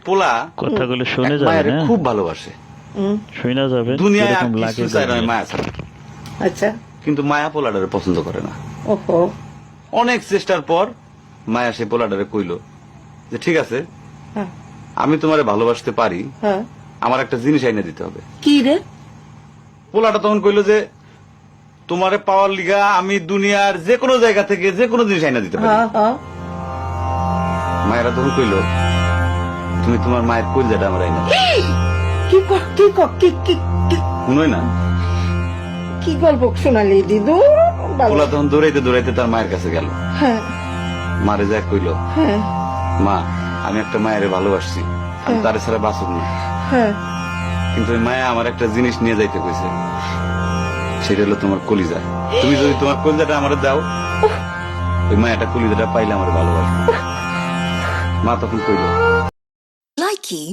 পোলা কথাগুলো শুনে এক যাবে মায়ের না, খুব ভালোবাসে, শুনে যাবে দুনিয়ায় আর এরকম কিছু লাগে চায় না মায়া ছাড়া। আচ্ছা। কিন্তু মায়া পোলাডারে পছন্দ করে না। ওহো। অনেক চেষ্টার পর মায়া সে পোলাডারে কইল যে ঠিক আছে, হ্যাঁ। আমি তোমারে ভালোবাসতে পারি, হ্যাঁ। আমার একটা জিনিস আইনা দিতে হবে। কি রে? পোলাটা তখন কইল যে তোমারে পাওয়ার লিগা আমি দুনিয়ার যে কোনো জায়গা থেকে যে কোনো জিনিস আইনা দিতে পারি। হ্যাঁ হ্যাঁ। মায়েরা তখন কইল তুমি তোমার মায়ের কলিজাটা আমার আইনা দাও। কি কি কি কি কি শুনোই না, কি গল্প শোনালি দিদু? পোলা তখন দৌড়াইতে দৌড়াইতে তার মায়ের কাছে গেল। হ্যাঁ মারে যা কইল, হ্যাঁ মা আমি একটা মায়ের ভালোবাসছি, আমি তারে ছাড়া বাঁচব না, হ্যাঁ। কিন্তু ওই মায়া আমার একটা জিনিস নিয়ে যাইতে কইছে, সেটা হলো তোমার কলিজা। তুমি যদি তোমার কলিজাটা আমার দাও, ওই মায়াটা কলিজাটা পাইলে আমার ভালোবাসবে। মা তখন কইল Likey